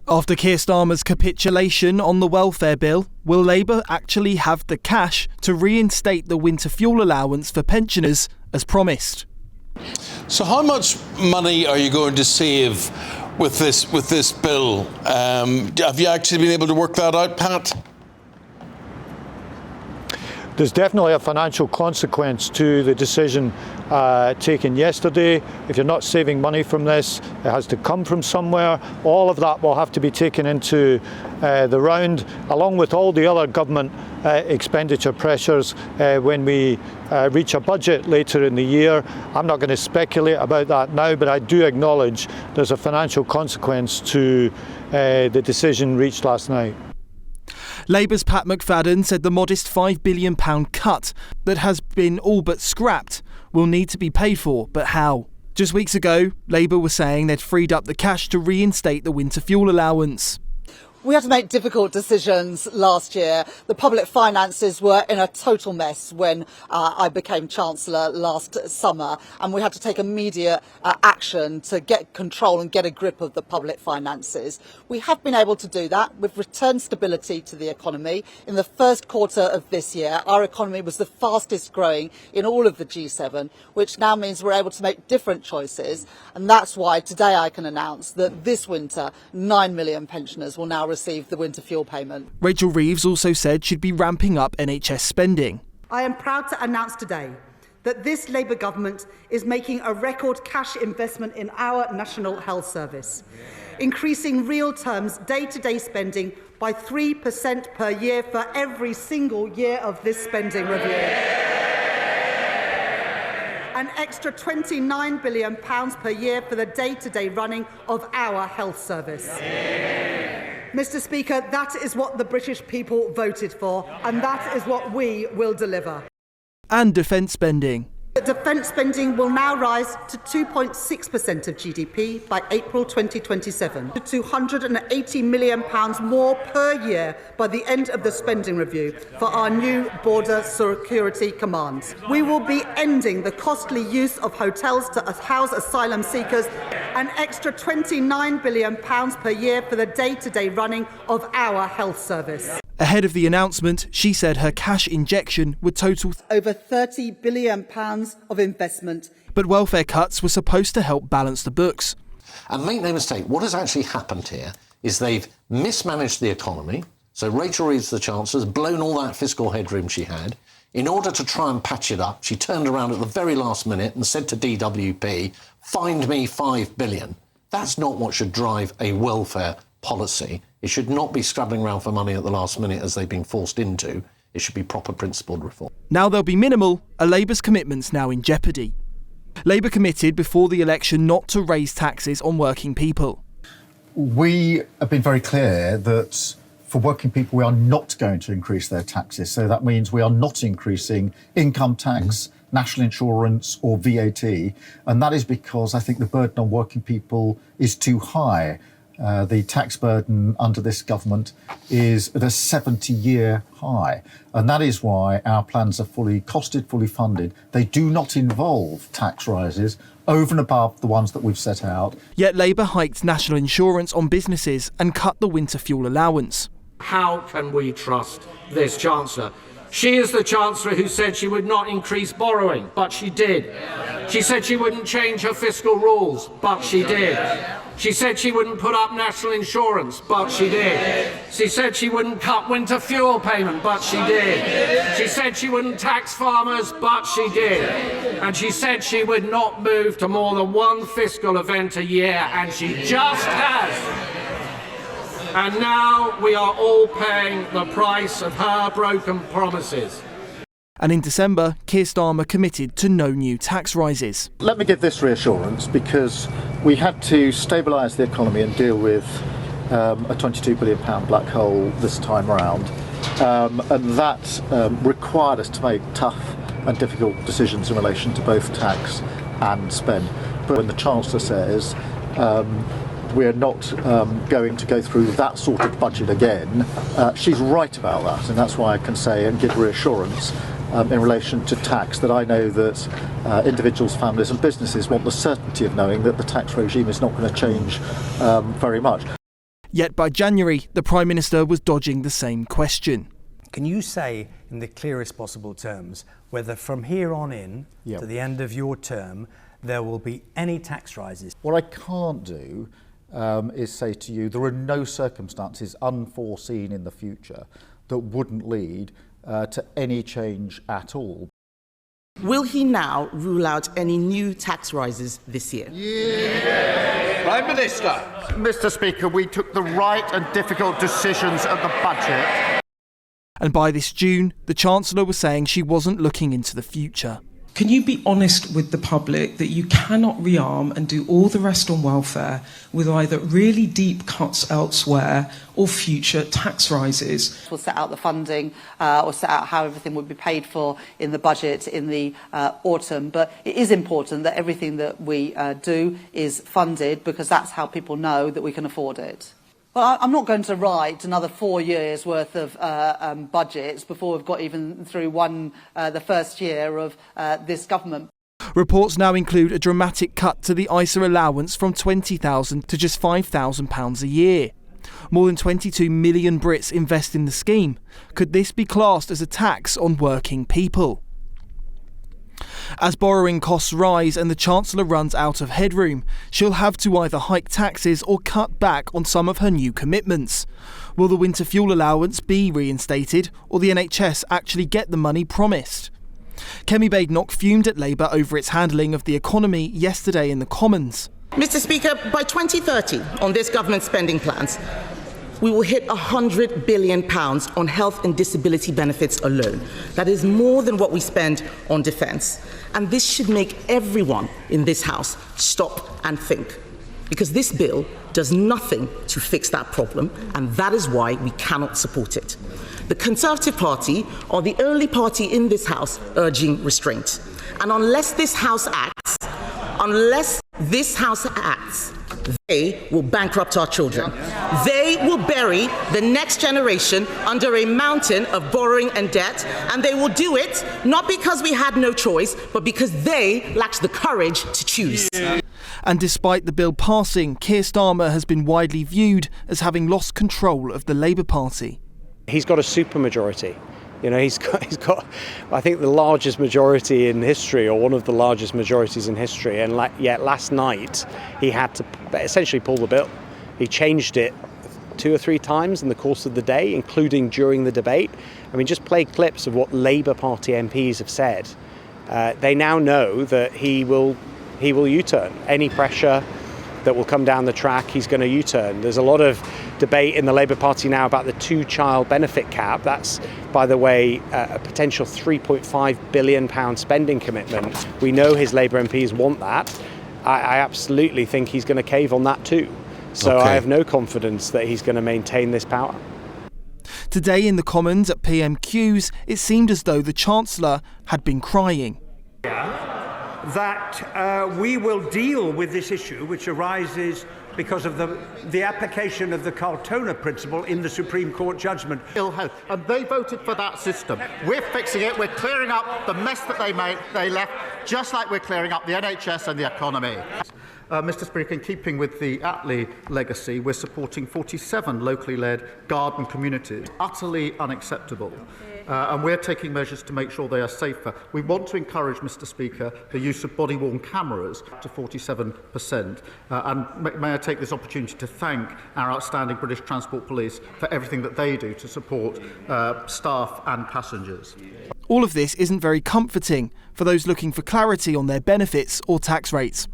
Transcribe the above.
After Keir Starmer's capitulation on the welfare bill, will Labour actually have the cash to reinstate the winter fuel allowance for pensioners as promised? So how much money are you going to save with this bill? Have you actually been able to work that out, Pat? There's definitely a financial consequence to the decision taken yesterday. If you're not saving money from this, it has to come from somewhere. All of that will have to be taken into the round, along with all the other government expenditure pressures when we reach a budget later in the year. I'm not going to speculate about that now, but I do acknowledge there's a financial consequence to the decision reached last night. Labour's Pat McFadden said the modest £5 billion cut that has been all but scrapped will need to be paid for, but how? Just weeks ago, Labour was saying they'd freed up the cash to reinstate the winter fuel allowance. We had to make difficult decisions last year. The public finances were in a total mess when I became Chancellor last summer, and we had to take immediate action to get control and get a grip of the public finances. We have been able to do that. We've returned stability to the economy. In the first quarter of this year, our economy was the fastest growing in all of the G7, which now means we're able to make different choices. And that's why today I can announce that this winter, 9 million pensioners will now receive the winter fuel payment. Rachel Reeves also said she'd be ramping up NHS spending. I am proud to announce today that this Labour government is making a record cash investment in our National Health Service, increasing real terms day-to-day spending by 3% per year for every single year of this spending review. An extra £29 billion per year for the day-to-day running of our health service. Mr. Speaker, that is what the British people voted for, and that is what we will deliver. And defence spending. Defence spending will now rise to 2.6% of GDP by April 2027, to £280 million more per year by the end of the spending review for our new Border Security Command. We will be ending the costly use of hotels to house asylum seekers, an extra £29 billion per year for the day-to-day running of our health service. Ahead of the announcement, she said her cash injection would total over £30 billion of investment. But welfare cuts were supposed to help balance the books. And make no mistake, what has actually happened here is they've mismanaged the economy. So Rachel Reeves, the Chancellor, has blown all that fiscal headroom she had. In order to try and patch it up, she turned around at the very last minute and said to DWP, find me £5 billion. That's not what should drive a welfare policy. It should not be scrabbling around for money at the last minute as they've been forced into. It should be proper principled reform. Now they'll be minimal, are Labour's commitments now in jeopardy? Labour committed before the election not to raise taxes on working people. We have been very clear that for working people, we are not going to increase their taxes. So that means we are not increasing income tax, national insurance or VAT. And that is because I think the burden on working people is too high. The tax burden under this government is at a 70-year high. And that is why our plans are fully costed, fully funded. They do not involve tax rises over and above the ones that we've set out. Yet Labour hiked national insurance on businesses and cut the winter fuel allowance. How can we trust this Chancellor? She is the Chancellor who said she would not increase borrowing, but she did. She said she wouldn't change her fiscal rules, but she did. She said she wouldn't put up national insurance, but she did. She said she wouldn't cut winter fuel payment, but she did. She said she wouldn't tax farmers, but she did. And she said she would not move to more than one fiscal event a year, and she just has. And now we are all paying the price of her broken promises. And in December, Keir Starmer committed to no new tax rises. Let me give this reassurance, because we had to stabilise the economy and deal with a £22 billion black hole this time around. And that required us to make tough and difficult decisions in relation to both tax and spend. But when the Chancellor says we're not going to go through that sort of budget again, she's right about that, and that's why I can say and give reassurance in relation to tax that I know that individuals, families and businesses want the certainty of knowing that the tax regime is not going to change very much. Yet by January, the Prime Minister was dodging the same question. Can you say in the clearest possible terms whether from here on in to the end of your term there will be any tax rises? What I can't do is say to you there are no circumstances unforeseen in the future that wouldn't lead to any change at all. Will he now rule out any new tax rises this year? Prime Minister. Mr. Speaker, we took the right and difficult decisions at the budget. And by this June, the Chancellor was saying she wasn't looking into the future. Can you be honest with the public that you cannot rearm and do all the rest on welfare with either really deep cuts elsewhere or future tax rises? We'll set out the funding or set out how everything would be paid for in the budget in the autumn. But it is important that everything that we do is funded, because that's how people know that we can afford it. Well, I'm not going to write another 4 years' worth of budgets before we've got even through the first year of this government. Reports now include a dramatic cut to the ISA allowance from £20,000 to just £5,000 a year. More than 22 million Brits invest in the scheme. Could this be classed as a tax on working people? As borrowing costs rise and the Chancellor runs out of headroom, she'll have to either hike taxes or cut back on some of her new commitments. Will the winter fuel allowance be reinstated, or the NHS actually get the money promised? Kemi Badenoch fumed at Labour over its handling of the economy yesterday in the Commons. Mr. Speaker, by 2030, on this government spending plans, we will hit £100 billion on health and disability benefits alone. That is more than what we spend on defence. And this should make everyone in this House stop and think, because this bill does nothing to fix that problem, and that is why we cannot support it. The Conservative Party are the only party in this House urging restraint. And unless this House acts, they will bankrupt our children. They will bury the next generation under a mountain of borrowing and debt, and they will do it not because we had no choice, but because they lacked the courage to choose. And despite the bill passing, Keir Starmer has been widely viewed as having lost control of the Labour Party. He's got a supermajority. You know, he's got, I think, the largest majority in history, or one of the largest majorities in history. And yet last night he had to essentially pull the bill. He changed it 2 or 3 times in the course of the day, including during the debate. I mean, just play clips of what Labour Party MPs have said. They now know that he will U-turn. Any pressure that will come down the track, he's going to U-turn. There's a lot of debate in the Labour Party now about the 2-child benefit cap. That's, by the way, a potential £3.5 billion spending commitment. We know his Labour MPs want that. I absolutely think he's going to cave on that too. So I have no confidence that he's going to maintain this power. Today in the Commons at PMQs, it seemed as though the Chancellor had been crying. That we will deal with this issue, which arises because of the application of the Carltona principle in the Supreme Court judgment. Ill health, and they voted for that system. We're fixing it. We're clearing up the mess that they left, just like we're clearing up the NHS and the economy. Mr. Speaker, in keeping with the Attlee legacy, we're supporting 47 locally led garden communities. Utterly unacceptable. And we're taking measures to make sure they are safer. We want to encourage, Mr. Speaker, the use of body-worn cameras to 47%. And may I take this opportunity to thank our outstanding British Transport Police for everything that they do to support staff and passengers. All of this isn't very comforting for those looking for clarity on their benefits or tax rates.